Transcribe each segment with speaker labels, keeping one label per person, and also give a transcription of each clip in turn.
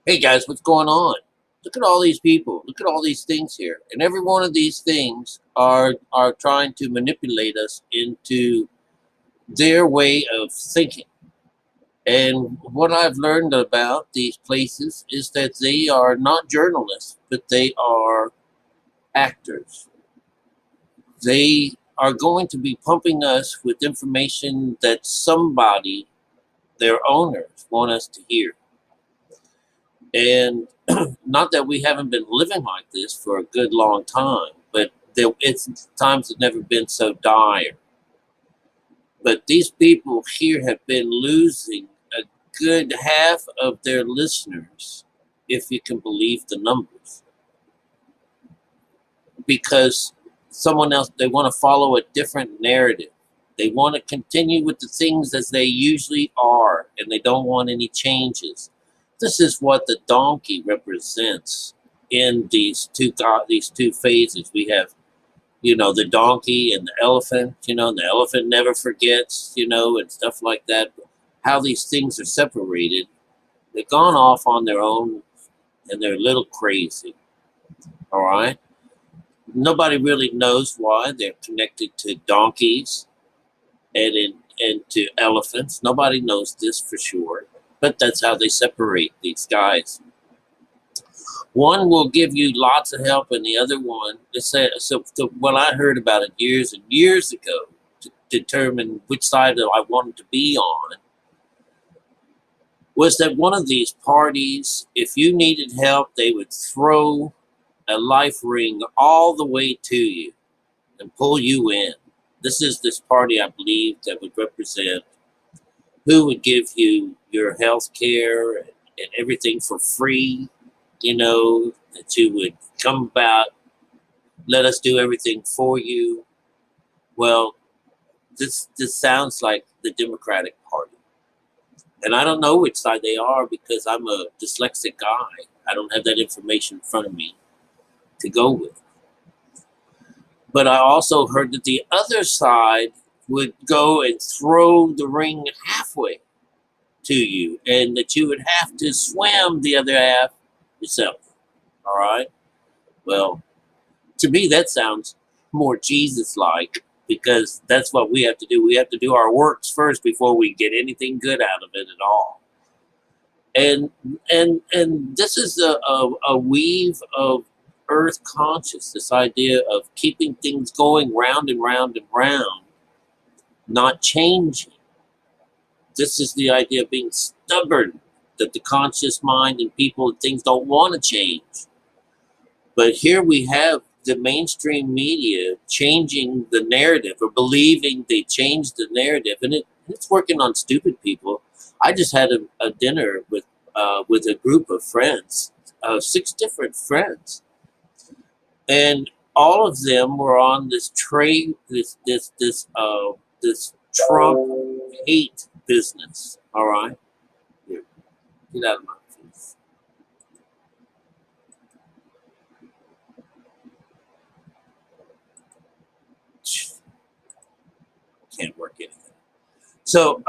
Speaker 1: Hey guys, what's going on? Look at all these people. Look at all these things here. And every one of these things are trying to manipulate us into their way of thinking. And what I've learned about these places is that they are not journalists, but they are actors. They are going to be pumping us with information that somebody, their owners, want us to hear. And not that we haven't been living like this for a good long time, but it's times have never been so dire. But these people here have been losing a good half of their listeners, if you can believe the numbers, because someone else, they want to follow a different narrative. They want to continue with the things as they usually are, and they don't want any changes. This is what the donkey represents in these two phases. We have, the donkey and the elephant, and the elephant never forgets, and stuff like that. How these things are separated, they've gone off on their own, and they're a little crazy. All right. Nobody really knows why they're connected to donkeys and to elephants. Nobody knows this for sure, but that's how they separate these guys. One will give you lots of help, and the other one, so when I heard about it years and years ago to determine which side I wanted to be on, was that one of these parties, if you needed help, they would throw a life ring all the way to you and pull you in. This is this party, I believe, that would represent who would give you your health care and everything for free, that you would come about, let us do everything for you. Well, this sounds like the Democratic Party. And I don't know which side they are because I'm a dyslexic guy. I don't have that information in front of me to go with. But I also heard that the other side would go and throw the ring halfway to you, and that you would have to swim the other half yourself. All right? Well, to me, that sounds more Jesus like because that's what we have to do. We have to do our works first before we get anything good out of it at all. And this is a weave of earth conscious, this idea of keeping things going round and round and round, not changing. This is the idea of being stubborn, that the conscious mind and people and things don't want to change. But here we have the mainstream media changing the narrative or believing they changed the narrative, and it's working on stupid people. I just had a dinner with a group of friends, 6 different friends, and all of them were on this trade, this Trump hate business. All right, here, get out of my face. Can't work anything. So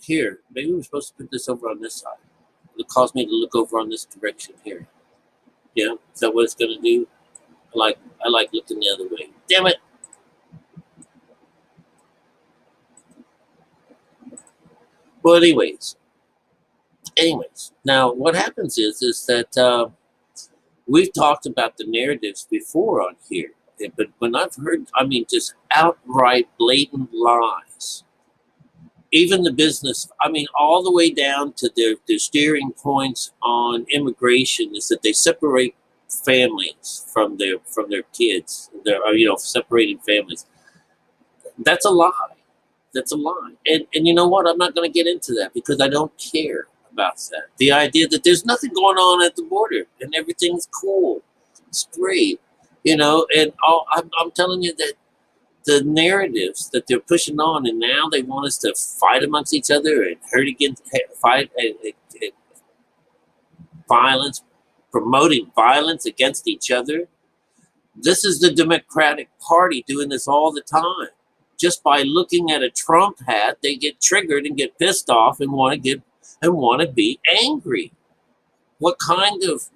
Speaker 1: here, maybe we're supposed to put this over on this side. It'll cause me to look over on this direction here. Yeah, is that what it's gonna do? I like looking the other way. Damn it! Well, anyways. Now what happens is that we've talked about the narratives before on here, but when I've heard, I mean, just outright blatant lies. Even the business, I mean, all the way down to their steering points on immigration is that they separate families from their kids. They're separating families. That's a lie. That's a lie. And you know what? I'm not going to get into that because I don't care about that. The idea that there's nothing going on at the border and everything's cool, it's great, And I'm telling you that the narratives that they're pushing on, and now they want us to fight amongst each other and fight violence, promoting violence against each other. This is the Democratic Party doing this all the time. Just by looking at a Trump hat, they get triggered and get pissed off and want to be angry. what kind of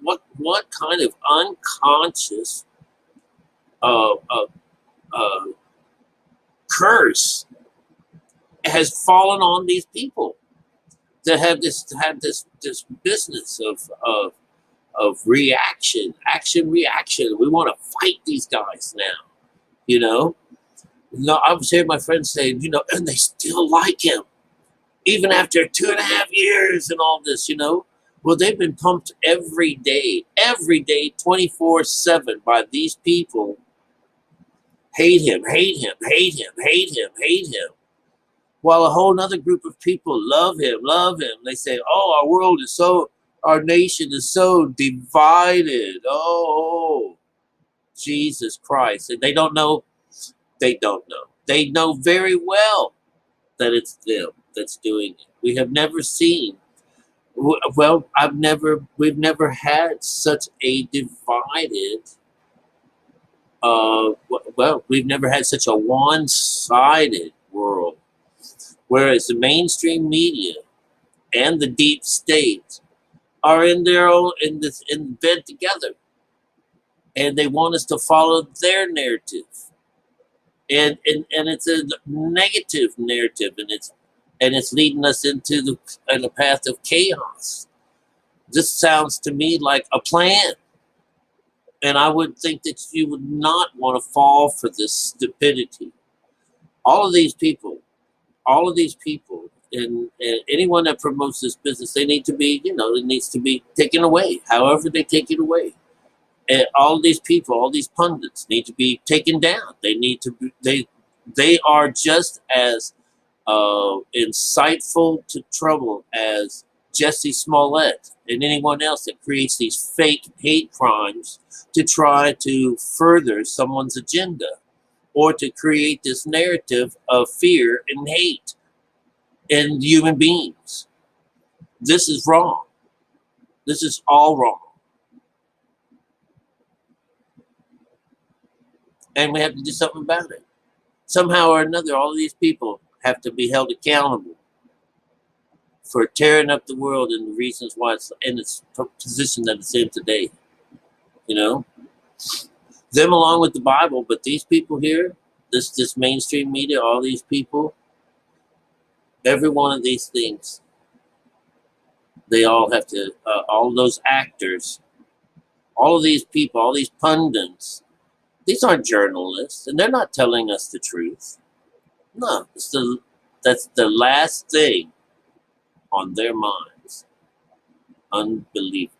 Speaker 1: unconscious uh, uh, uh, curse has fallen on these people to have this business of reaction, action, reaction. We want to fight these guys now, you know. No, I was hearing my friends say, you know, and they still like him, even after 2.5 years and all this, you know. Well, they've been pumped every day, 24/7 by these people. Hate him, hate him, hate him, hate him, hate him. While a whole other group of people love him, love him. They say, oh, our nation is so divided. Oh, Jesus Christ. And they don't know. They don't know. They know very well that it's them that's doing it. We have never seen, well, we've never had such a divided, we've never had such a one-sided world. Whereas the mainstream media and the deep state are in their own, in bed together. And they want us to follow their narrative. And it's a negative narrative, and it's leading us into the path of chaos. This sounds to me like a plan, and I would think that you would not want to fall for this stupidity. All of these people, and anyone that promotes this business, they need to be, you know, it needs to be taken away. However, they take it away. And all these people, all these pundits, need to be taken down. They need to be, they are just as insightful to trouble as Jesse Smollett and anyone else that creates these fake hate crimes to try to further someone's agenda or to create this narrative of fear and hate in human beings. This is wrong. This is all wrong. And we have to do something about it. Somehow or another, all of these people have to be held accountable for tearing up the world and the reasons why it's in its position that it's in today. You know, them along with the Bible, but these people here, this mainstream media, all these people, every one of these things, they all have to, all those actors, all of these people, all these pundits, these aren't journalists, and they're not telling us the truth. No, that's the last thing on their minds. Unbelievable.